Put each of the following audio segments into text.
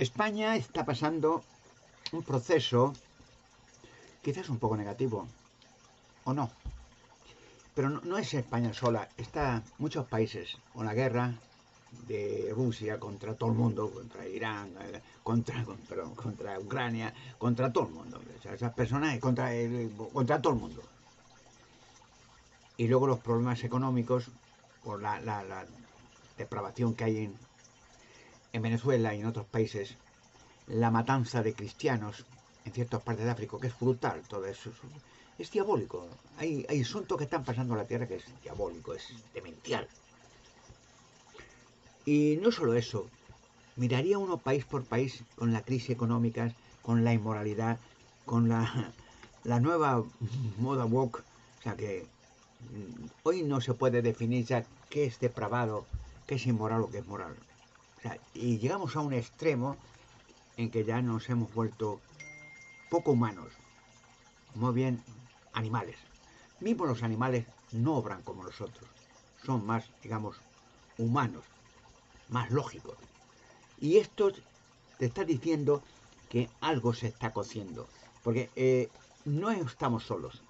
España está pasando un proceso quizás un poco negativo, o no, pero no es España sola, está muchos países con la guerra de Rusia contra todo el mundo, contra Irán, contra Ucrania, contra todo el mundo. O sea, esas personas contra todo el mundo. Y luego los problemas económicos por la depravación que hay en Venezuela y en otros países, la matanza de cristianos en ciertas partes de África, que es brutal, todo eso es diabólico. Hay asuntos que están pasando en la tierra que es diabólico, es demencial. Y no solo eso, miraría uno país por país con la crisis económica, con la inmoralidad, con la nueva moda woke, o sea que hoy no se puede definir ya qué es depravado, qué es inmoral o qué es moral. O sea, y llegamos a un extremo en que ya nos hemos vuelto poco humanos, muy bien animales. Mismo los animales no obran como nosotros, son más, digamos, humanos, más lógicos. Y esto te está diciendo que algo se está cociendo, porque no estamos solos.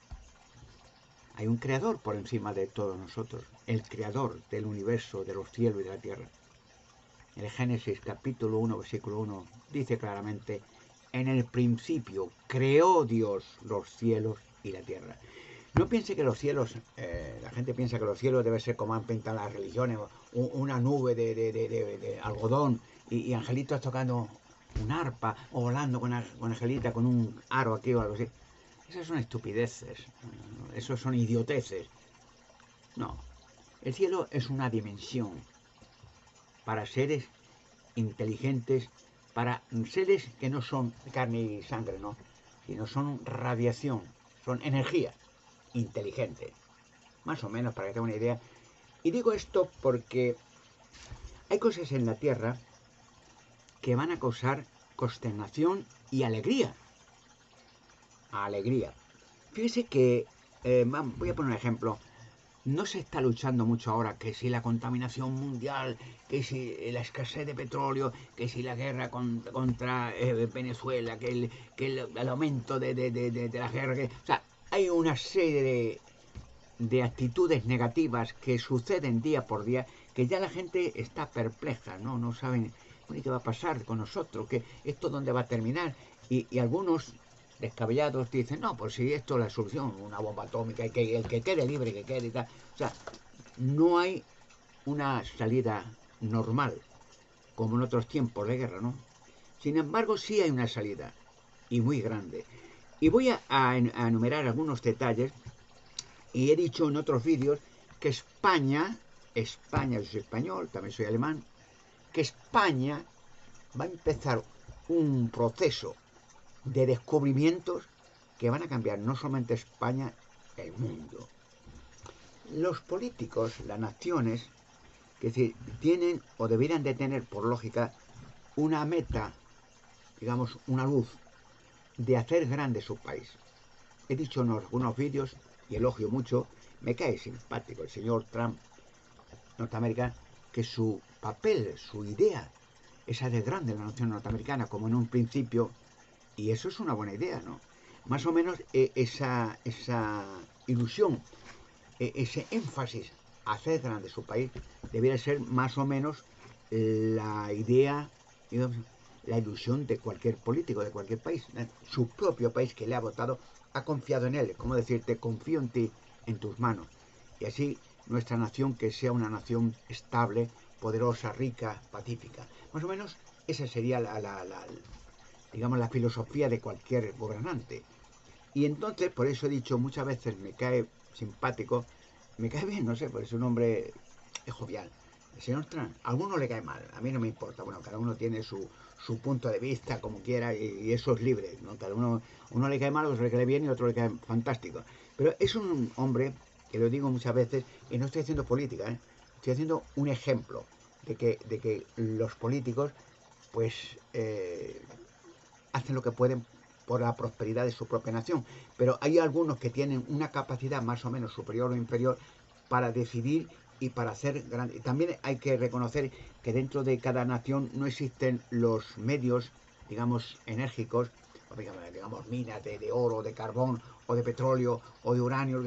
Hay un creador por encima de todos nosotros, el creador del universo, de los cielos y de la tierra. En el Génesis capítulo 1, versículo 1, dice claramente, en el principio creó Dios los cielos y la tierra. No piense que los cielos, la gente piensa que los cielos deben ser como han pintado las religiones, una nube de algodón y angelitos tocando un arpa o volando con angelita con un aro aquí o algo así. Esas son estupideces, esos son idioteces. No, el cielo es una dimensión para seres inteligentes, para seres que no son carne y sangre, no, sino son radiación, son energía inteligente, más o menos para que tenga una idea. Y digo esto porque hay cosas en la Tierra que van a causar consternación y alegría. Alegría. Fíjese que, voy a poner un ejemplo, no se está luchando mucho ahora que si la contaminación mundial, que si la escasez de petróleo, que si la guerra contra Venezuela, el aumento de la guerra. O sea, hay una serie de actitudes negativas que suceden día por día que ya la gente está perpleja, no saben qué va a pasar con nosotros, que esto dónde va a terminar. Y algunos descabellados dicen, no, pues si esto es la solución, una bomba atómica, y que el que quede libre, que quede y tal. O sea, no hay una salida normal, como en otros tiempos de guerra, ¿no? Sin embargo, sí hay una salida, y muy grande. Y voy a enumerar algunos detalles, y he dicho en otros vídeos que España, yo soy español, también soy alemán, que España va a empezar un proceso de descubrimientos que van a cambiar no solamente España, el mundo. Los políticos, las naciones, que decir, tienen o deberían de tener por lógica una meta, digamos, una luz de hacer grande su país. He dicho en algunos vídeos, y elogio mucho, me cae simpático el señor Trump, norteamericano, que su papel, su idea, es hacer grande la nación norteamericana, como en un principio. Y eso es una buena idea, ¿no? Más o menos esa ilusión, ese énfasis a hacer grande su país, debería ser más o menos la idea, digamos, la ilusión de cualquier político, de cualquier país. Su propio país que le ha votado ha confiado en él. Como decirte, confío en ti, en tus manos. Y así nuestra nación que sea una nación estable, poderosa, rica, pacífica. Más o menos esa sería digamos, la filosofía de cualquier gobernante. Y entonces, por eso he dicho muchas veces, me cae simpático, me cae bien, no sé, porque es un hombre jovial. El señor Trump, a alguno le cae mal, a mí no me importa, bueno, cada uno tiene su punto de vista como quiera y eso es libre, ¿no? Cada uno le cae mal, otro le cae bien y otro le cae fantástico. Pero es un hombre, que lo digo muchas veces, y no estoy haciendo política, ¿eh? Estoy haciendo un ejemplo de que los políticos, pues, hacen lo que pueden por la prosperidad de su propia nación. Pero hay algunos que tienen una capacidad más o menos superior o inferior para decidir y para hacer grande. También hay que reconocer que dentro de cada nación no existen los medios, digamos, enérgicos, o digamos, minas de oro, de carbón, o de petróleo, o de uranio,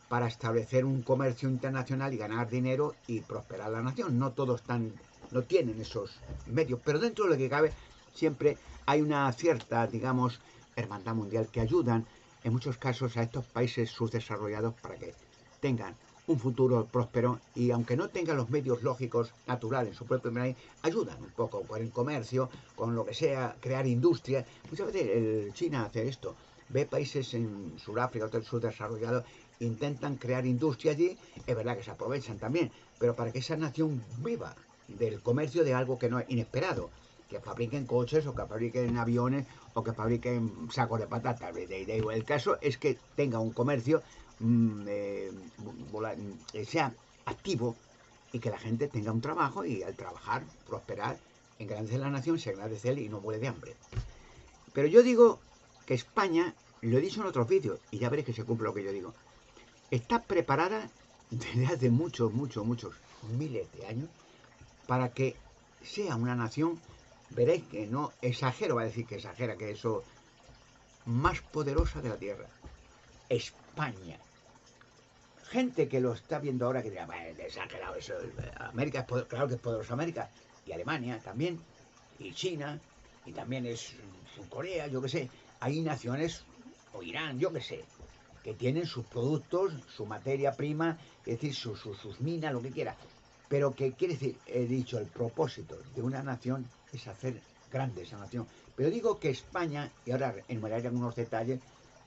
para establecer un comercio internacional y ganar dinero y prosperar la nación. No todos no tienen esos medios, pero dentro de lo que cabe siempre hay una cierta, digamos, hermandad mundial que ayudan en muchos casos a estos países subdesarrollados para que tengan un futuro próspero y aunque no tengan los medios lógicos naturales en su propio país, ayudan un poco con el comercio, con lo que sea, crear industria. Muchas veces China hace esto, ve países en Sudáfrica, otros subdesarrollados, intentan crear industria allí, es verdad que se aprovechan también, pero para que esa nación viva del comercio de algo que no es inesperado, que fabriquen coches o que fabriquen aviones o que fabriquen sacos de patatas. El caso es que tenga un comercio sea activo y que la gente tenga un trabajo y al trabajar, prosperar, engrandecer la nación, se agradece él y no muere de hambre. Pero yo digo que España, lo he dicho en otros vídeos y ya veréis que se cumple lo que yo digo, está preparada desde hace muchos, muchos, muchos miles de años para que sea una nación, veréis que no exagero, va a decir que exagera, que eso más poderosa de la Tierra. España. Gente que lo está viendo ahora que dirá, bueno, exagerado eso, América es claro que es poderosa América, y Alemania también, y China, y también es Corea, yo qué sé, hay naciones, o Irán, yo qué sé, que tienen sus productos, su materia prima, es decir, sus minas, lo que quiera. Pero que quiere decir, he dicho, el propósito de una nación es hacer grande esa nación. Pero digo que España, y ahora enumeraré algunos detalles,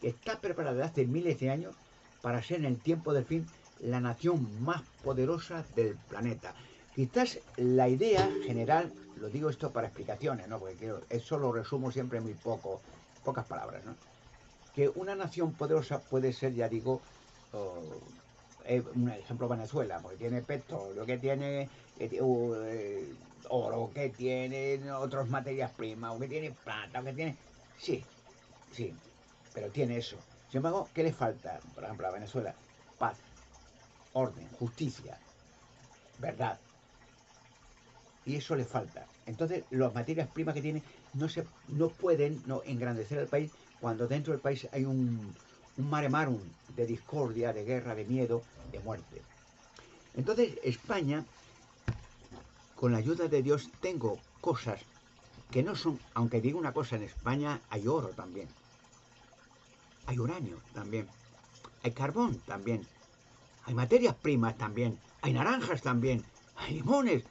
está preparada desde hace miles de años para ser en el tiempo del fin la nación más poderosa del planeta. Quizás la idea general, lo digo esto para explicaciones, ¿no? Porque eso lo resumo siempre en muy pocas palabras, ¿no? Que una nación poderosa puede ser, ya digo, un ejemplo Venezuela, porque tiene petróleo, que tiene oro, que tiene otras materias primas, o que tiene plata, o que tiene... Sí, sí, pero tiene eso. Sin embargo, ¿qué le falta, por ejemplo, a Venezuela? Paz, orden, justicia, verdad. Y eso le falta. Entonces, las materias primas que tiene no pueden no engrandecer al país cuando dentro del país hay un mare marum de discordia, de guerra, de miedo, de muerte. Entonces, España, con la ayuda de Dios, tengo cosas que no son, aunque digo una cosa, en España hay oro también, hay uranio también, hay carbón también, hay materias primas también, hay naranjas también, hay limones,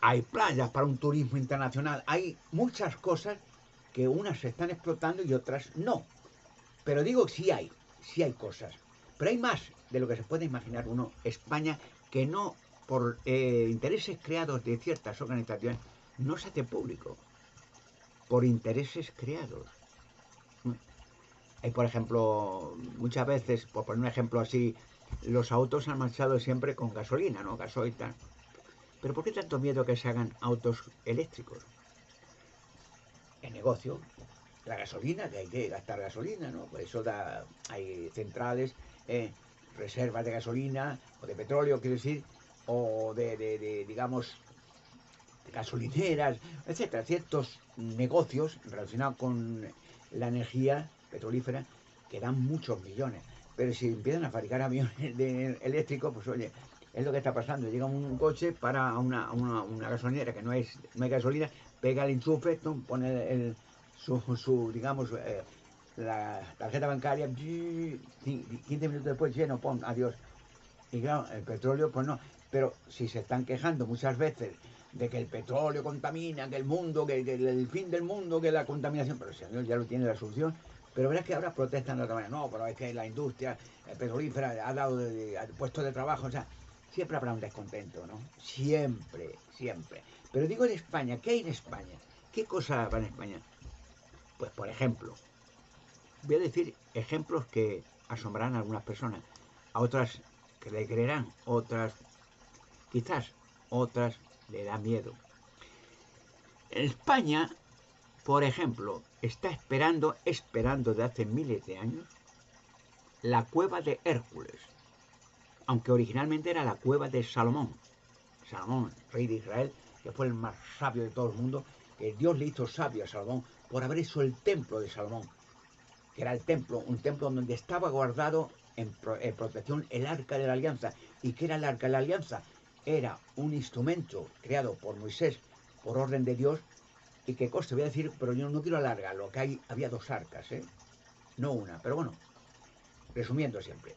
hay playas para un turismo internacional, hay muchas cosas que unas se están explotando y otras no. Pero digo sí hay cosas. Pero hay más de lo que se puede imaginar uno. España, que no, por intereses creados de ciertas organizaciones, no se hace público. Por intereses creados. Hay, por ejemplo, muchas veces, por poner un ejemplo así, los autos han marchado siempre con gasolina, ¿no? Gasoil, tal. Pero ¿por qué tanto miedo que se hagan autos eléctricos? El negocio, la gasolina, que hay que gastar gasolina, ¿no? Por eso hay centrales, reservas de gasolina o de petróleo, quiero decir, o digamos, de gasolineras, etcétera, ciertos negocios relacionados con la energía petrolífera que dan muchos millones. Pero si empiezan a fabricar aviones eléctricos, pues oye, es lo que está pasando. Llega un coche para una gasolinera que no hay gasolina, pega el enchufe, pone digamos, la tarjeta bancaria, 15 minutos después lleno, pon, adiós. Y claro, el petróleo, pues no. Pero si se están quejando muchas veces de que el petróleo contamina, que el mundo, que el fin del mundo, que la contaminación, pero el señor ya lo tiene la solución. Pero verás que ahora protestan de otra manera. No, pero es que la industria petrolífera ha dado puestos de trabajo, o sea, siempre habrá un descontento, ¿no? Siempre, siempre. Pero digo en España, ¿qué hay en España? ¿Qué cosas va en España? Pues por ejemplo, voy a decir ejemplos que asombrarán a algunas personas, a otras que le creerán, otras quizás, otras le da miedo. España, por ejemplo, está esperando de hace miles de años la cueva de Hércules. aunque originalmente era la cueva de Salomón. Salomón, rey de Israel, que fue el más sabio de todo el mundo, que Dios le hizo sabio a Salomón por haber hecho el templo de Salomón, que era el templo, un templo donde estaba guardado en protección el arca de la alianza. ¿Y qué era el arca de la alianza? Era un instrumento creado por Moisés por orden de Dios, y que coste, voy a decir, pero yo no quiero alargar, lo que hay, había dos arcas, no una, pero bueno, resumiendo siempre.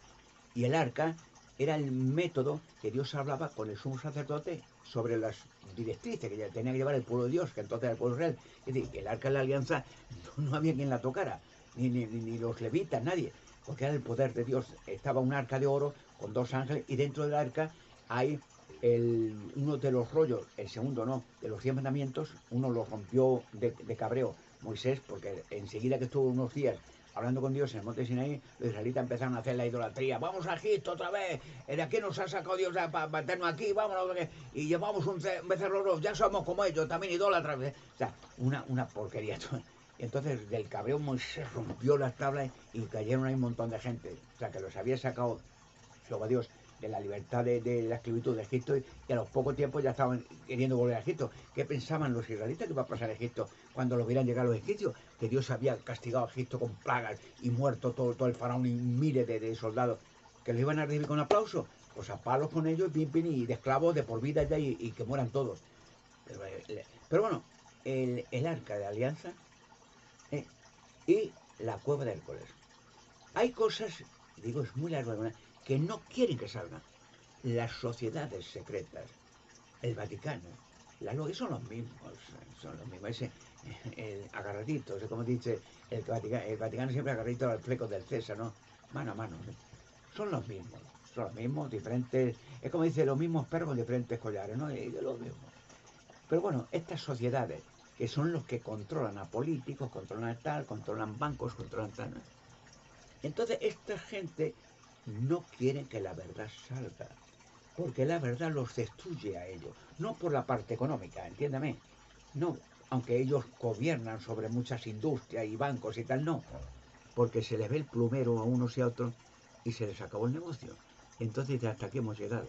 Y el arca era el método que Dios hablaba con el sumo sacerdote sobre las directrices que ya tenía que llevar el pueblo de Dios, que entonces era el pueblo de Israel. Es decir, que el arca de la alianza no había quien la tocara, ni los levitas, nadie, porque era el poder de Dios. Estaba un arca de oro con dos ángeles, y dentro del arca hay uno de los rollos, el segundo no, de los 100 mandamientos. Uno lo rompió de cabreo Moisés, porque enseguida que estuvo unos días hablando con Dios en el monte Sinaí, los israelitas empezaron a hacer la idolatría. Vamos a Egipto otra vez, de aquí nos ha sacado Dios para meternos aquí, vámonos, y llevamos un becerro, ya somos como ellos, también idólatras. O sea, una porquería. Entonces del cabreo Moisés rompió las tablas y cayeron ahí un montón de gente. O sea, que los había sacado Jehová Dios de la libertad de la esclavitud de Egipto, y a los pocos tiempos ya estaban queriendo volver a Egipto. ¿Qué pensaban los israelitas que iba a pasar a Egipto cuando lo vieran llegar los egipcios? Que Dios había castigado a Egipto con plagas y muerto todo el faraón y miles de soldados, que los iban a recibir con aplauso. Pues a palos con ellos, y de esclavos de por vida ya, y que mueran todos. Pero bueno, el arca de alianza, y la cueva de Hércules. Hay cosas, digo, es muy largo, que no quieren que salgan. Las sociedades secretas, el Vaticano, la LOE son los mismos, ese, el agarradito, como dice el Vaticano siempre agarradito al fleco del César, ¿no? Mano a mano, ¿no? Son los mismos, diferentes, es como dice, los mismos perros con diferentes collares, ¿no? Y de los mismos. Pero bueno, estas sociedades, que son los que controlan a políticos, controlan tal, controlan bancos, controlan tal, ¿no? Entonces esta gente no quiere que la verdad salga, porque la verdad los destruye a ellos, no por la parte económica, entiéndame, no, aunque ellos gobiernan sobre muchas industrias y bancos y tal, no, porque se les ve el plumero a unos y a otros y se les acabó el negocio. Entonces hasta aquí hemos llegado,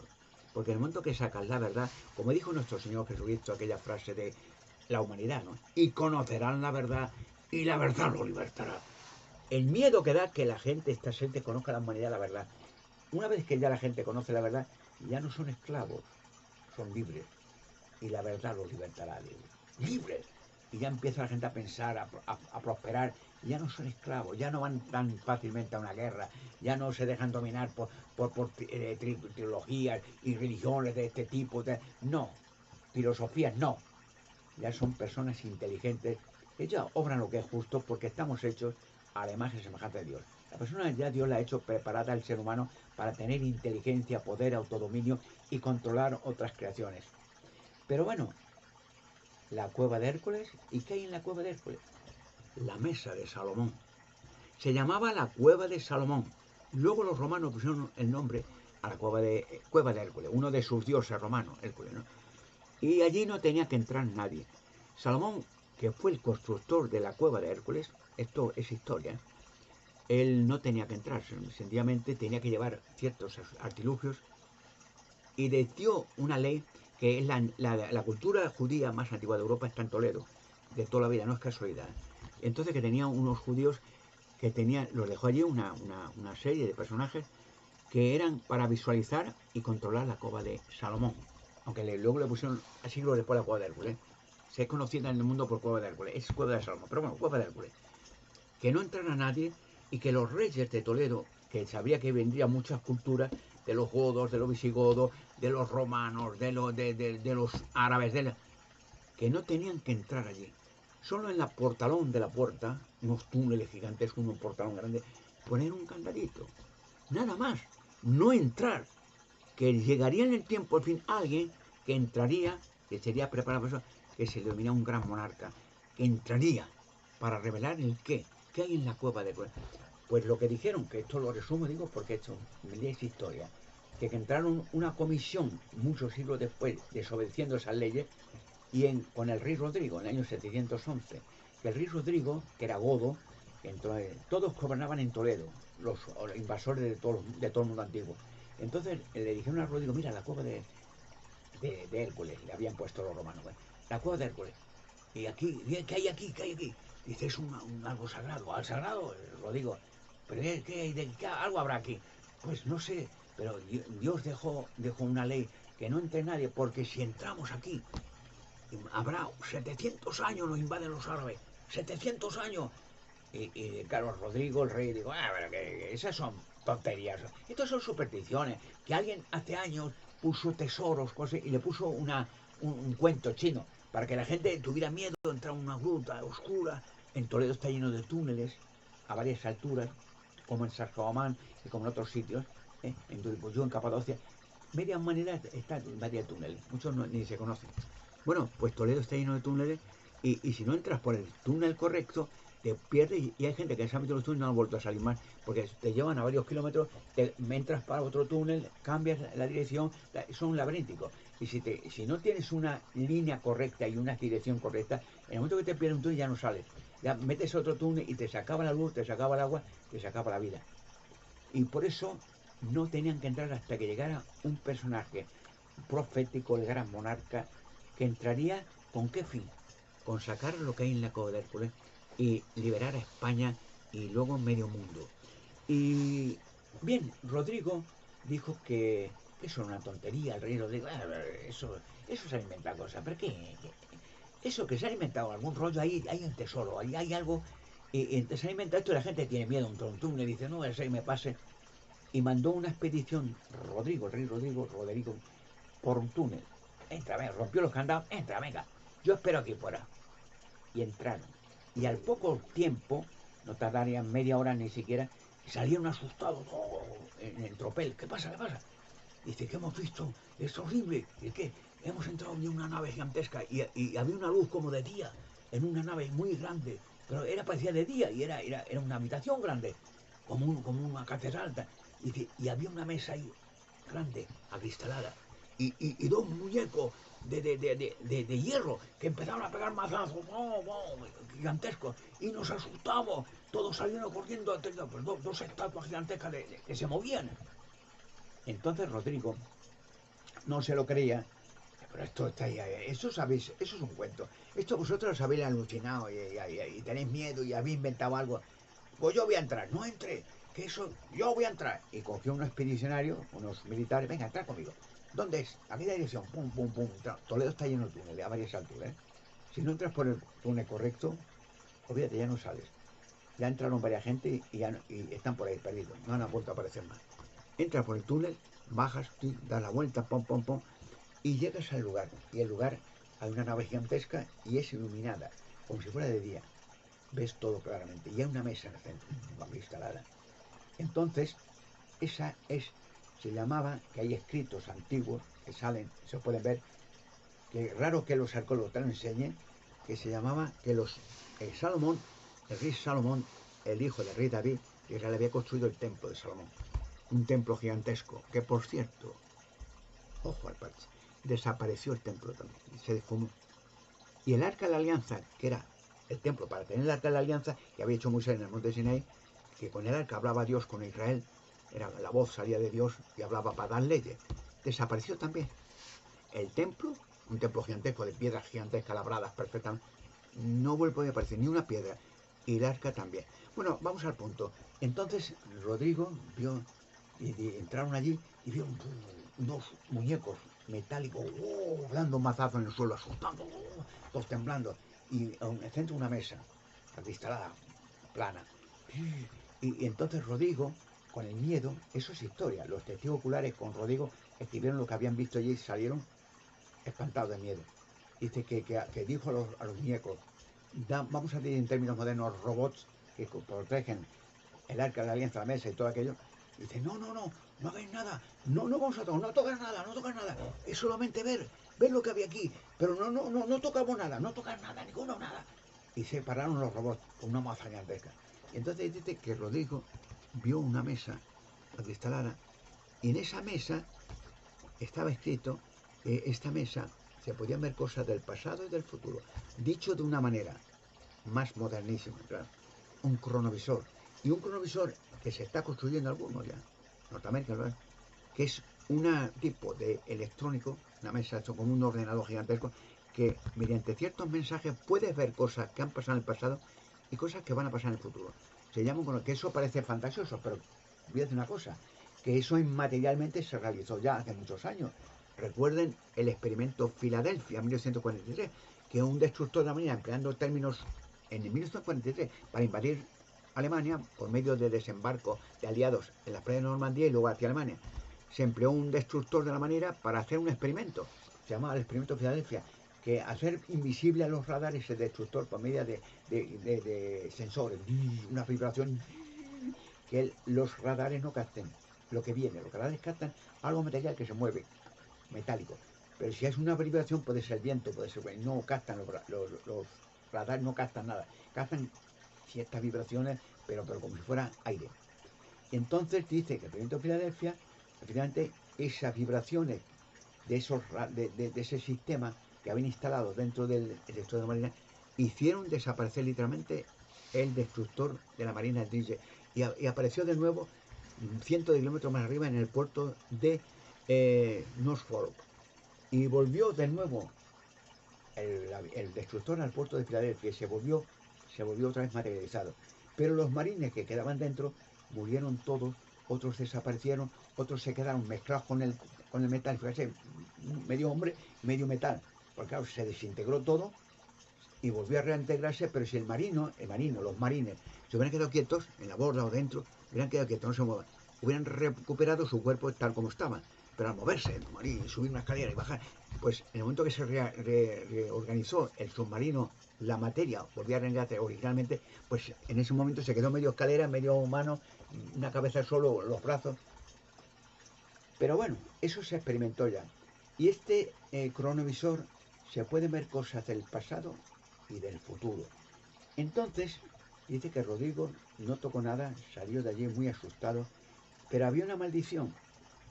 porque en el momento que sacas la verdad, como dijo nuestro Señor Jesucristo, aquella frase de la humanidad, ¿no? Y conocerán la verdad y la verdad los libertará. El miedo que da que esta gente conozca la humanidad, la verdad. Una vez que ya la gente conoce la verdad, ya no son esclavos, son libres. Y la verdad los libertará, libres. Y ya empieza la gente a pensar, a prosperar. Y ya no son esclavos, ya no van tan fácilmente a una guerra, ya no se dejan dominar por trilogías y religiones de este tipo. No, filosofías no. Ya son personas inteligentes que ya obran lo que es justo, porque estamos hechos a la imagen y semejanza de Dios. La persona ya Dios la ha hecho preparada al ser humano para tener inteligencia, poder, autodominio y controlar otras creaciones. Pero bueno, la cueva de Hércules, ¿y qué hay en la cueva de Hércules? La mesa de Salomón. Se llamaba la cueva de Salomón. Luego los romanos pusieron el nombre a la cueva de Hércules, uno de sus dioses romanos, Hércules, ¿no? Y allí no tenía que entrar nadie. Salomón, que fue el constructor de la cueva de Hércules, esto es historia, él no tenía que entrar, sencillamente tenía que llevar ciertos artilugios, y dio una ley que es la cultura judía más antigua de Europa, está en Toledo, de toda la vida, no es casualidad. Entonces, que tenía unos judíos los dejó allí una serie de personajes que eran para visualizar y controlar la cueva de Salomón, aunque luego le pusieron siglos después la cueva de Hércules. Se es conocida en el mundo por cueva de Hércules, es cueva de Salomón, pero bueno, cueva de Hércules. Que no entrara nadie, y que los reyes de Toledo, que sabía que vendrían muchas culturas, de los godos, de los visigodos, de los romanos, de los árabes, que no tenían que entrar allí. Solo en la portalón de la puerta, unos túneles gigantes, un portalón grande, poner un candadito. Nada más, no entrar. Que llegaría en el tiempo, al fin, alguien que entraría, que sería preparado para eso, que se denomina un gran monarca, que entraría para revelar el qué hay en la cueva de... Pues lo que dijeron, que esto lo resumo, digo, porque esto es historia, que entraron una comisión muchos siglos después, desobedeciendo esas leyes, y con el rey Rodrigo, en el año 711, que el rey Rodrigo, que era godo, todos gobernaban en Toledo, los invasores de todo el mundo antiguo, Entonces le dijeron a Rodrigo, mira, la cueva de Hércules, le habían puesto los romanos, ¿eh? La cueva de Hércules. Y aquí, ¿qué hay aquí? ¿Qué hay aquí? Dice, es algo sagrado. ¿Al sagrado? Rodrigo, ¿pero qué hay algo habrá aquí? Pues no sé, pero Dios dejó una ley que no entre nadie, porque si entramos aquí, habrá 700 años, nos invaden los árabes. 700 años. Y claro, Rodrigo, el rey, digo, pero que esas son tonterías. Estas son supersticiones. Que alguien hace años puso tesoros, cosas, y le puso un cuento chino para que la gente tuviera miedo de entrar a una gruta oscura. En Toledo está lleno de túneles a varias alturas, como en Sacsayhuamán y como en otros sitios, en Duripuyú, en Capadocia. Media humanidad está en varios túneles, muchos ni se conocen. Bueno, pues Toledo está lleno de túneles y si no entras por el túnel correcto, te pierdes y hay gente que se ha metido en los túneles y no ha vuelto a salir más, porque te llevan a varios kilómetros, entras para otro túnel, cambias la dirección, son laberínticos. Y si no tienes una línea correcta y una dirección correcta, en el momento que te pierdes un túnel ya no sales. Ya metes otro túnel y te sacaba la luz, te sacaba el agua, te sacaba la vida. Y por eso no tenían que entrar hasta que llegara un personaje profético, el gran monarca, que entraría con qué fin, con sacar lo que hay en la Cova de Hércules y liberar a España y luego medio mundo. Y bien, Rodrigo dijo que eso era una tontería, el rey Rodrigo, eso se ha inventado cosas, ¿pero qué? Eso que se ha inventado algún rollo, ahí hay un tesoro, ahí hay algo, y se ha inventado esto y la gente tiene miedo, un trontún, le dice, no, eso me pase, y mandó una expedición, Rodrigo, el rey Rodrigo, por un túnel. Entra, venga, rompió los candados, entra, venga, yo espero aquí fuera. Y entraron. Y al poco tiempo, no tardarían media hora ni siquiera, salieron asustados en el tropel. ¿Qué pasa? ¿Qué pasa? Dice, ¿qué hemos visto? Es horrible. ¿Y qué? Hemos entrado en una nave gigantesca y había una luz como de día en una nave muy grande, pero parecía de día y era una habitación grande, como una catedral. Y había una mesa ahí grande, acristalada, y dos muñecos de hierro que empezaron a pegar mazazos gigantescos y nos asustamos, todos salieron corriendo, pues, dos estatuas gigantescas que se movían. Entonces Rodrigo no se lo creía, pero esto está ahí, eso sabéis, eso es un cuento, esto vosotros os habéis alucinado y tenéis miedo y habéis inventado algo. Pues yo voy a entrar, no entre, que eso, yo voy a entrar. Y cogió unos expedicionarios, unos militares, venga, entra conmigo. ¿Dónde es? ¿A qué dirección? Pum, pum, pum. Toledo está lleno de túneles a varias alturas, ¿eh? Si no entras por el túnel correcto, olvídate, ya no sales. Ya entraron varias gente y están por ahí perdidos, no han vuelto a aparecer más. Entras por el túnel, bajas, das la vuelta, pom, pom, pom, y llegas al lugar. Y el lugar hay una nave gigantesca y es iluminada, como si fuera de día. Ves todo claramente. Y hay una mesa en el centro, instalada. Entonces, esa se llamaba, que hay escritos antiguos que salen, se pueden ver, que raro que los arqueólogos te lo enseñen, que se llamaba que Salomón, el rey Salomón, el hijo del rey David, que le había construido el templo de Salomón. Un templo gigantesco, que por cierto, ojo al parche, desapareció el templo también, se difumó. Y el arca de la alianza, que era el templo para tener el arca de la alianza, que había hecho Moisés en el monte de Sinaí, que con el arca hablaba Dios con Israel, la voz salía de Dios y hablaba para dar leyes, desapareció también. El templo, un templo gigantesco de piedras gigantescas labradas perfectamente, no vuelve a aparecer ni una piedra, y el arca también. Bueno, vamos al punto. Entonces Rodrigo vio, y entraron allí y vieron dos muñecos metálicos, dando un mazazo en el suelo, asustando, todos temblando, y en el centro una mesa, acristalada, plana. Y entonces Rodrigo, con el miedo, eso es historia, los testigos oculares con Rodrigo escribieron lo que habían visto allí y salieron espantados de miedo. Dice que dijo a los muñecos, vamos a decir en términos modernos, robots que protegen el arca de la alianza, la mesa y todo aquello. Dice, no hagáis nada, no vamos a tocar, no tocar nada, es solamente ver lo que había aquí, pero no tocamos nada, no tocar nada, ninguno nada. Y se pararon los robots con una maza gigantesca. Y entonces dice que Rodrigo vio una mesa acristalada y en esa mesa estaba escrito que esta mesa se podían ver cosas del pasado y del futuro, dicho de una manera más modernísima, claro, un cronovisor. Y un cronovisor que se está construyendo alguno ya, Norteamérica, ¿verdad? que es un tipo de electrónico, una mesa hecho como un ordenador gigantesco, que mediante ciertos mensajes puedes ver cosas que han pasado en el pasado y cosas que van a pasar en el futuro. Se llama, bueno, que eso parece fantasioso, pero voy a decir una cosa, que eso inmaterialmente se realizó ya hace muchos años. Recuerden el experimento Filadelfia, 1943, que un destructor de la Marina, empleando términos en 1943, para invadir Alemania por medio de desembarco de aliados en las playas de Normandía y luego hacia Alemania. Se empleó un destructor de la manera para hacer un experimento, se llama el experimento Filadelfia, que hacer invisible a los radares el destructor por medio de sensores, una vibración que los radares no capten lo que viene, los radares captan algo material que se mueve, metálico, pero si es una vibración puede ser viento, puede ser, no captan los radares, no captan nada, captan ciertas vibraciones, pero como si fuera aire. Entonces dice que el experimento de Filadelfia, efectivamente, esas vibraciones de ese sistema que habían instalado dentro del destructor de la Marina hicieron desaparecer literalmente el destructor de la Marina y apareció de nuevo cientos de kilómetros más arriba en el puerto de Norfolk y volvió de nuevo el destructor al puerto de Filadelfia y se volvió otra vez materializado, pero los marines que quedaban dentro murieron todos, otros desaparecieron, otros se quedaron mezclados con el metal, fíjate, medio hombre, medio metal, porque claro, se desintegró todo y volvió a reintegrarse, pero si los marines, se hubieran quedado quietos en la borda o dentro, hubieran quedado quietos, no se muevan, hubieran recuperado su cuerpo tal como estaba, pero al moverse, subir una escalera y bajar, pues en el momento que se reorganizó el submarino, la materia volvió a reenganche originalmente, pues en ese momento se quedó medio escalera, medio humano, una cabeza solo, los brazos. Pero bueno, eso se experimentó ya. Y este cronovisor se pueden ver cosas del pasado y del futuro. Entonces, dice que Rodrigo no tocó nada, salió de allí muy asustado, pero había una maldición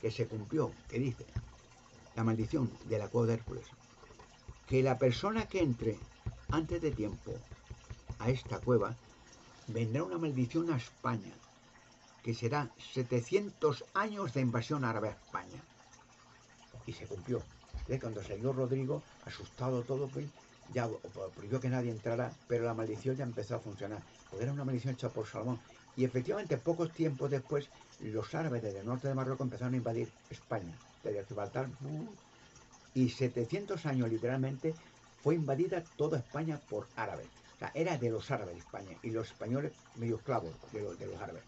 que se cumplió, que dice, la maldición de la cueva de Hércules, que la persona que entre antes de tiempo a esta cueva, vendrá una maldición a España, que será 700 años de invasión árabe a España. Y se cumplió. Entonces, cuando salió Rodrigo, asustado todo, pues, ya prohibió que nadie entrara, pero la maldición ya empezó a funcionar, porque era una maldición hecha por Salomón. Y efectivamente, pocos tiempos después, los árabes desde el norte de Marruecos empezaron a invadir España, desde Gibraltar, y 700 años literalmente fue invadida toda España por árabes. O sea, era de los árabes España, y los españoles medio esclavos de los árabes.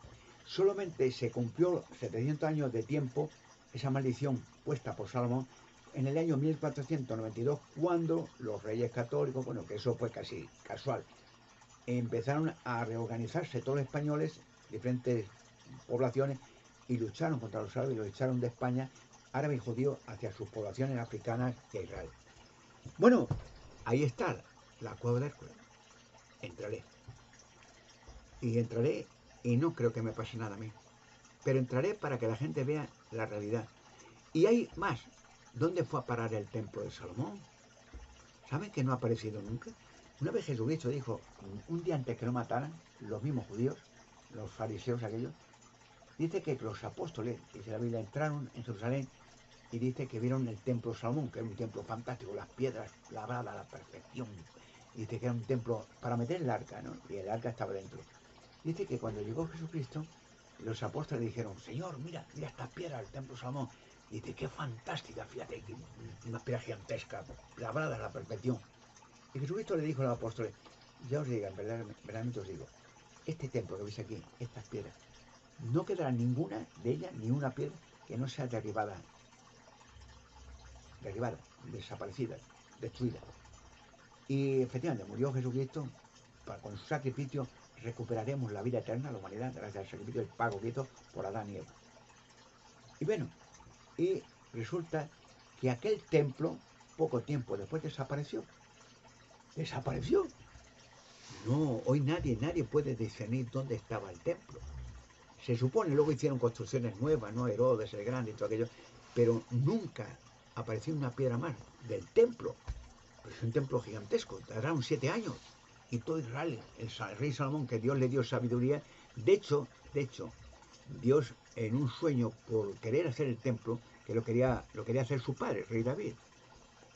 Solamente se cumplió 700 años de tiempo esa maldición puesta por Salomón en el año 1492, cuando los reyes católicos, bueno, que eso fue casi casual, empezaron a reorganizarse todos los españoles, diferentes poblaciones, y lucharon contra los árabes y los echaron de España, árabes y judíos, hacia sus poblaciones africanas y a Israel. Bueno, ahí está la cueva de Hércules. Entraré. Y entraré y no creo que me pase nada a mí. Pero entraré para que la gente vea la realidad. Y hay más. ¿Dónde fue a parar el templo de Salomón? ¿Saben que no ha aparecido nunca? Una vez Jesucristo dijo, un día antes que lo mataran, los mismos judíos, los fariseos aquellos, dice que los apóstoles, dice la Biblia, entraron en Jerusalén y dice que vieron el templo de Salomón, que era un templo fantástico, las piedras labradas a la perfección. Dice que era un templo para meter el arca, ¿no? Y el arca estaba dentro. Dice que cuando llegó Jesucristo, los apóstoles dijeron, Señor, mira estas piedras del templo de Salomón. Dice, qué fantástica, fíjate, una piedra gigantesca, labrada a la perfección. Y Jesucristo le dijo a los apóstoles, ya os digo, verdaderamente os digo, este templo que veis aquí, estas piedras, no quedará ninguna de ellas, ni una piedra que no sea derribada, desaparecida, destruida. Y efectivamente murió Jesucristo, con su sacrificio recuperaremos la vida eterna, la humanidad, gracias al sacrificio del pago que hizo por Adán y Eva. Y bueno, y resulta que aquel templo, poco tiempo después desapareció. ¿Desapareció? No, hoy nadie puede discernir dónde estaba el templo. Se supone, luego hicieron construcciones nuevas, ¿no? Herodes el Grande y todo aquello, pero nunca apareció una piedra más del templo. Pues es un templo gigantesco, tardaron 7 años. Y todo Israel, el rey Salomón, que Dios le dio sabiduría, de hecho, Dios en un sueño por querer hacer el templo, que lo quería hacer su padre, rey David.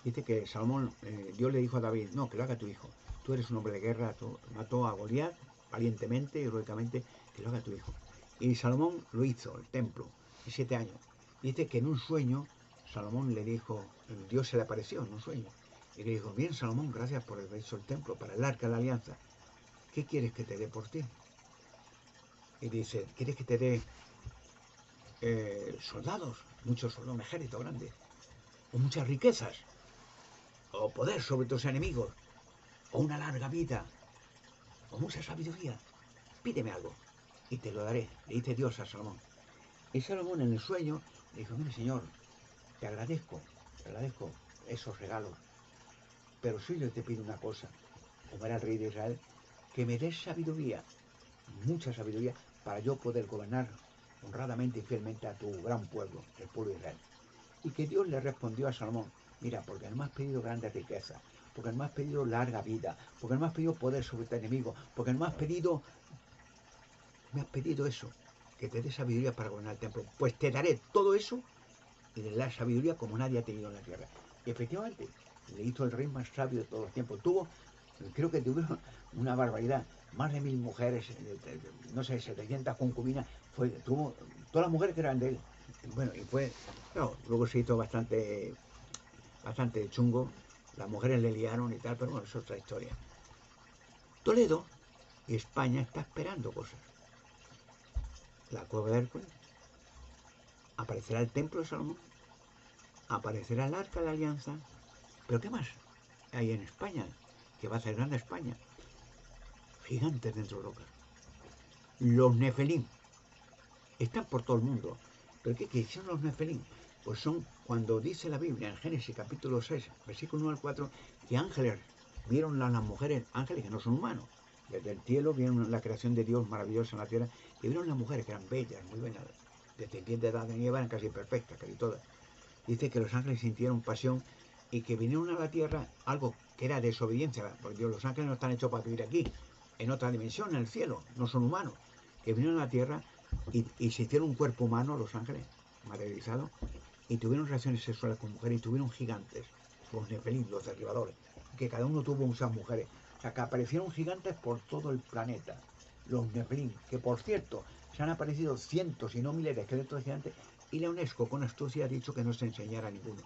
Dice que Salomón, Dios le dijo a David, no, que lo haga tu hijo. Tú eres un hombre de guerra, tú mató a Goliat valientemente, heroicamente, que lo haga tu hijo. Y Salomón lo hizo, el templo, en 7 años. Dice que en un sueño Salomón le dijo, Dios se le apareció en un sueño, y le dijo, bien Salomón, gracias por haber hecho el templo, para el arca de la alianza. ¿Qué quieres que te dé por ti? Y dice, ¿quieres que te dé soldados? Muchos soldados, un ejército grande, o muchas riquezas, o poder sobre tus enemigos, o una larga vida, o mucha sabiduría. Pídeme algo y te lo daré, le dice Dios a Salomón. Y Salomón en el sueño le dijo, mire Señor, te agradezco esos regalos, pero si yo te pido una cosa, como era el rey de Israel, que me des sabiduría, mucha sabiduría, para yo poder gobernar honradamente y fielmente a tu gran pueblo, el pueblo de Israel. Y que Dios le respondió a Salomón, mira, porque no me has pedido grandes riquezas, porque no me has pedido larga vida, porque no me has pedido poder sobre tu enemigo, porque no me has pedido eso, que te dé sabiduría para gobernar el templo. Pues te daré todo eso y de la sabiduría como nadie ha tenido en la tierra. Y efectivamente, le hizo el rey más sabio de todos los tiempos. Creo que tuvieron una barbaridad, más de 1000 mujeres, no sé, 700 concubinas, tuvo todas las mujeres que eran de él. Bueno, y fue, claro, luego se hizo bastante chungo, las mujeres le liaron y tal, pero bueno, es otra historia. Toledo y España está esperando cosas. La cueva de Hércules, aparecerá el templo de Salomón, aparecerá el arca de la alianza, pero ¿qué más hay en España? Que va a hacer grande España. Gigantes dentro de rocas. Los nefelín están por todo el mundo. ¿Pero qué son los nefelín? Pues son cuando dice la Biblia en Génesis capítulo 6, versículo 1 al 4, que ángeles vieron a las mujeres, ángeles que no son humanos. Desde el cielo vieron la creación de Dios maravillosa en la tierra, y vieron las mujeres que eran bellas, muy buenas. Desde el pie de Adán y Eva eran casi perfectas, casi todas. Dice que los ángeles sintieron pasión y que vinieron a la tierra algo que era desobediencia, porque Dios, los ángeles no están hechos para vivir aquí, en otra dimensión, en el cielo, no son humanos, que vinieron a la tierra y se hicieron un cuerpo humano, los ángeles, materializados, y tuvieron relaciones sexuales con mujeres y tuvieron gigantes, los nefelín, los derribadores, que cada uno tuvo muchas mujeres. O sea, que aparecieron gigantes por todo el planeta, los nefelín, que por cierto, se han aparecido cientos y no miles de esqueletos de gigantes, y la UNESCO con astucia ha dicho que no se enseñara a ninguno.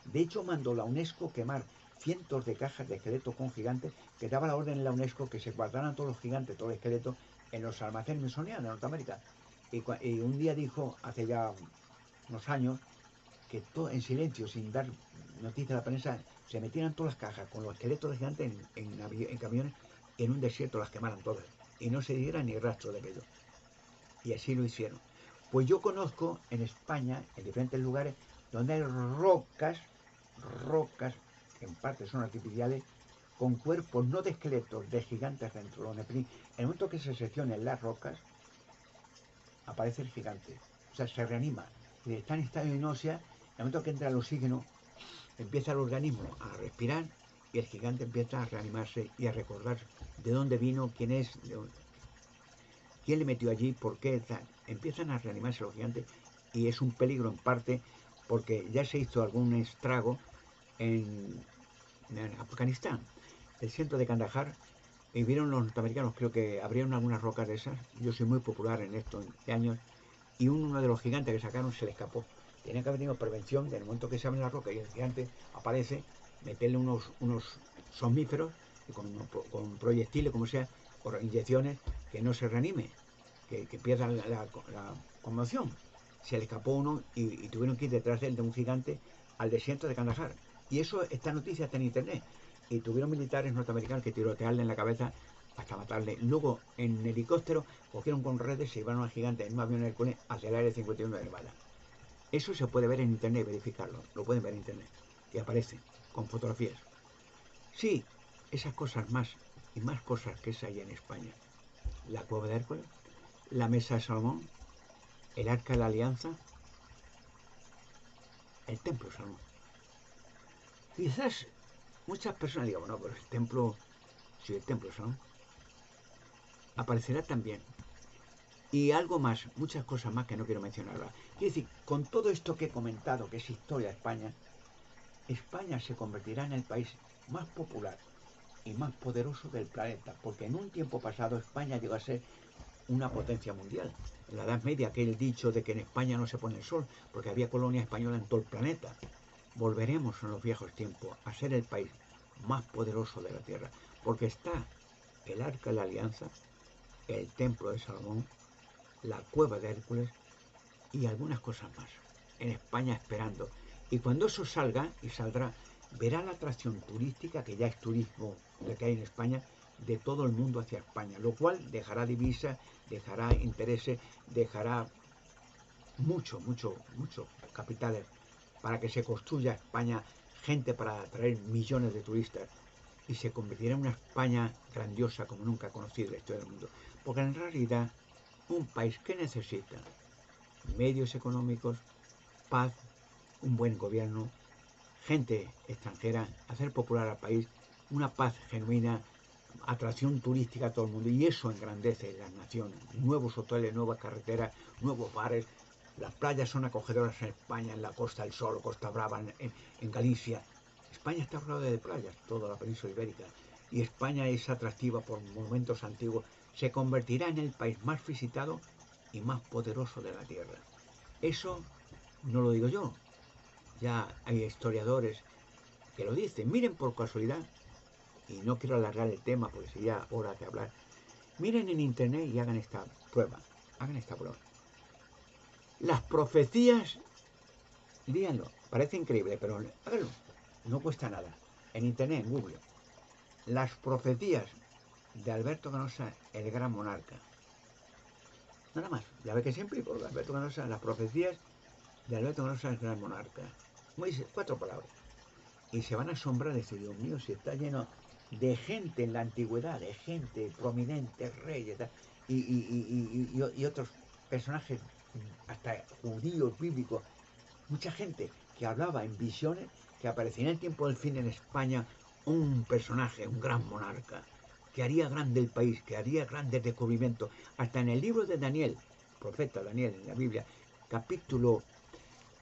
De hecho, mandó la UNESCO quemar cientos de cajas de esqueletos con gigantes, que daba la orden en la UNESCO que se guardaran todos los gigantes, todos los esqueletos, en los almacenes Smithsonian de Norteamérica. Y un día dijo, hace ya unos años, que todo en silencio, sin dar noticia a la prensa, se metieran todas las cajas con los esqueletos de gigantes en camiones, en un desierto las quemaran todas. Y no se diera ni rastro de aquello. Y así lo hicieron. Pues yo conozco en España, en diferentes lugares, donde hay rocas, que en parte son artificiales, con cuerpos no de esqueletos, de gigantes dentro. Los nefelín. En el momento que se seccionen las rocas, aparece el gigante. O sea, se reanima. Y está en estado de inósea, en el momento que entra el oxígeno, empieza el organismo a respirar y el gigante empieza a reanimarse y a recordar de dónde vino, quién es, quién le metió allí, por qué, tal. Empiezan a reanimarse los gigantes y es un peligro en parte porque ya se hizo algún estrago en Afganistán, el centro de Kandahar, y vieron los norteamericanos, creo que abrieron algunas rocas de esas. Yo soy muy popular en estos años, y uno de los gigantes que sacaron se le escapó. Tenía que haber tenido prevención, en el momento que se abre la roca y el gigante aparece, meterle unos somníferos y con proyectiles, como sea, o inyecciones, que no se reanime, que pierda la conmoción. Se le escapó uno y tuvieron que ir detrás de él, de un gigante, al desierto de Kandahar. Y esta noticia está en internet. Y tuvieron militares norteamericanos que tirotearle en la cabeza hasta matarle. Luego, en helicóptero, cogieron con redes y se llevaron al gigante en un avión Hércules hacia el área 51 de Nevada. Eso se puede ver en internet y verificarlo. Lo pueden ver en internet. Y aparece con fotografías. Sí, esas cosas más y más cosas que hay en España. La cueva de Hércules, la mesa de Salomón, el arca de la alianza, el templo de Salomón. Quizás muchas personas digan, bueno, pero el templo, sí, el templo de Salomón, aparecerá también Y algo más, muchas cosas más que no quiero mencionar ahora. Quiero decir, con todo esto que he comentado, que es historia de España, España se convertirá en el país más popular y más poderoso del planeta, porque en un tiempo pasado España llegó a ser una potencia mundial. En la Edad Media, aquel dicho de que en España no se pone el sol, porque había colonia española en todo el planeta. Volveremos en los viejos tiempos a ser el país más poderoso de la Tierra, porque está el Arca de la Alianza, el Templo de Salomón, la Cueva de Hércules y algunas cosas más en España esperando. Y cuando eso salga, y saldrá, verá la atracción turística, que ya es turismo la que hay en España, de todo el mundo hacia España, lo cual dejará divisas, dejará intereses, dejará mucho capitales para que se construya España, gente para atraer millones de turistas y se convertirá en una España grandiosa como nunca conocido en la historia del mundo. Porque en realidad, un país que necesita medios económicos, paz, un buen gobierno, gente extranjera, hacer popular al país, una paz genuina, atracción turística a todo el mundo, y eso engrandece las naciones. Nuevos hoteles, nuevas carreteras, nuevos bares. Las playas son acogedoras en España, en la Costa del Sol, Costa Brava, en Galicia. España está rodeada de playas, toda la península ibérica, y España es atractiva por monumentos antiguos. Se convertirá en el país más visitado y más poderoso de la Tierra. Eso no lo digo yo, ya hay historiadores que lo dicen. Miren por casualidad, y no quiero alargar el tema porque sería hora de hablar, miren en internet y hagan esta prueba. Hagan esta prueba. Las profecías, díganlo, parece increíble, pero háganlo. No cuesta nada. En internet, en Google. Las profecías de Alberto Canosa, el gran monarca. Nada más. Ya ve que siempre por Alberto Canosa, las profecías de Alberto Canosa, el gran monarca. Como dice, 4 palabras. Y se van a asombrar de decir, Dios mío, si está lleno de gente en la antigüedad, de gente prominente, reyes y otros personajes, hasta judíos, bíblicos, mucha gente que hablaba en visiones, que aparecía en el tiempo del fin en España un personaje, un gran monarca, que haría grande el país, que haría grandes descubrimientos. Hasta en el libro de Daniel, profeta Daniel en la Biblia, capítulo,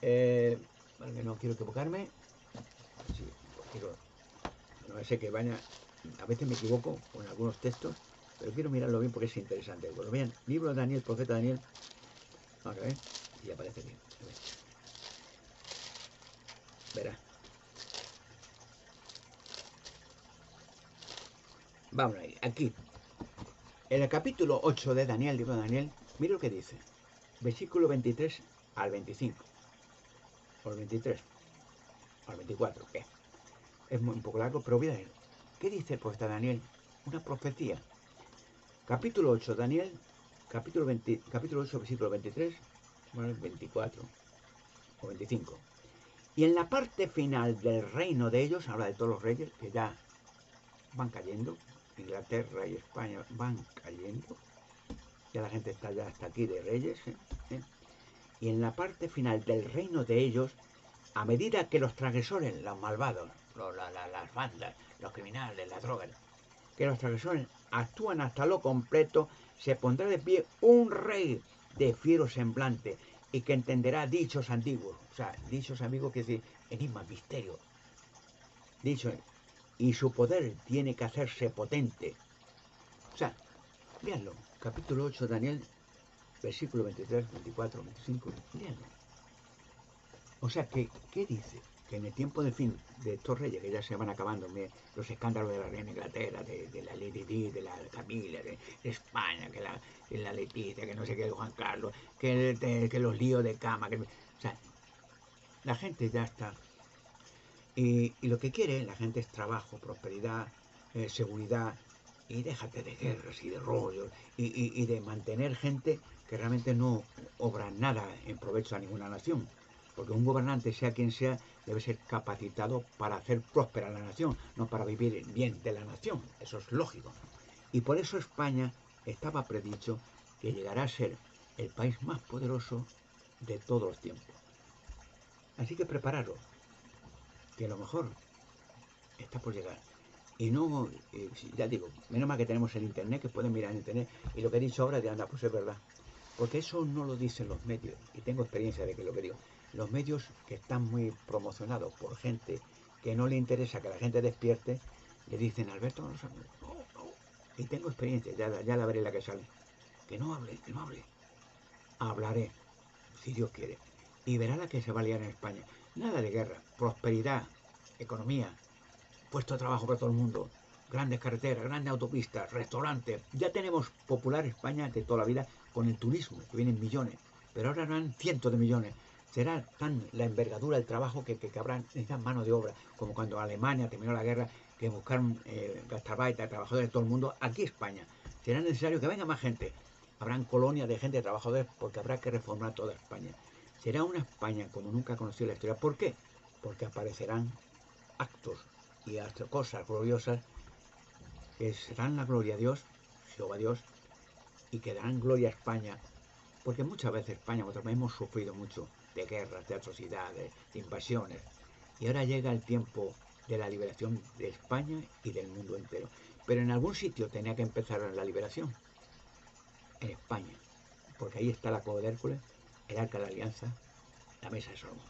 no quiero equivocarme, sí, quiero, no sé que vaya, a veces me equivoco con algunos textos, pero quiero mirarlo bien porque es interesante. Bueno, bien, libro de Daniel, profeta Daniel, vamos a ver si aparece bien. Verá. Vamos a ir, aquí. En el capítulo 8 de Daniel, libro de Daniel, mira lo que dice. Versículo 23 al 25. O el 23. O el 24, ¿qué? Es un poco largo, pero voy a leer. ¿Qué dice el profeta Daniel? Una profecía. Capítulo 8, Daniel, capítulo 8, versículo 23, bueno, 24 o 25. Y en la parte final del reino de ellos, habla de todos los reyes que ya van cayendo, Inglaterra y España van cayendo, ya la gente está ya hasta aquí de reyes, ¿eh? Y en la parte final del reino de ellos, a medida que los transgresores, los malvados, las bandas, los criminales, las drogas, que los transgresores actúan hasta lo completo, se pondrá de pie un rey de fiero semblante y que entenderá dichos antiguos. O sea, dichos antiguos quiere decir enigmas, misterios. Dichos, y su poder tiene que hacerse potente. O sea, véanlo, capítulo 8 de Daniel, versículo 23, 24, 25, léanlo. O sea, ¿qué dice? Que en el tiempo del fin de estos reyes, que ya se van acabando, los escándalos de la reina Inglaterra, de la Lady Di, de la Camila, de España, que la Leticia, que no sé qué, de Juan Carlos, que los líos de cama, o sea, la gente ya está. Y lo que quiere la gente es trabajo, prosperidad, seguridad, y déjate de guerras y de rollos, y de mantener gente que realmente no obra nada en provecho a ninguna nación. Porque un gobernante, sea quien sea, debe ser capacitado para hacer próspera la nación, no para vivir bien de la nación. Eso es lógico. Y por eso España estaba predicho que llegará a ser el país más poderoso de todos los tiempos. Así que prepararos, que a lo mejor está por llegar. Y no, ya digo, menos mal que tenemos el internet, que pueden mirar en internet. Y lo que he dicho ahora de anda, pues es verdad. Porque eso no lo dicen los medios, y tengo experiencia de que lo que digo. Los medios que están muy promocionados por gente que no le interesa que la gente despierte, le dicen, Alberto, no, no, no. Y tengo experiencia, ya la veré la que sale. Que no hable, que no hable. Hablaré, si Dios quiere. Y verá la que se va a liar en España. Nada de guerra, prosperidad, economía, puesto de trabajo para todo el mundo, grandes carreteras, grandes autopistas, restaurantes. Ya tenemos popular España de toda la vida con el turismo, que vienen millones, pero ahora harán cientos de millones. Será tan la envergadura del trabajo que habrán necesitan mano de obra, como cuando Alemania terminó la guerra, que buscaron gastarbeiter, trabajadores de todo el mundo, aquí España. Será necesario que venga más gente. Habrán colonias de gente, de trabajadores, porque habrá que reformar toda España. Será una España como nunca ha conocido la historia. ¿Por qué? Porque aparecerán actos y hasta cosas gloriosas que serán la gloria a Dios, Jehová Dios, y que darán gloria a España, porque muchas veces España, nosotros hemos sufrido mucho de guerras, de atrocidades, de invasiones, y ahora llega el tiempo de la liberación de España y del mundo entero. Pero en algún sitio tenía que empezar la liberación, en España, porque ahí está la Cueva de Hércules, el Arca de la Alianza, la Mesa de Salomón.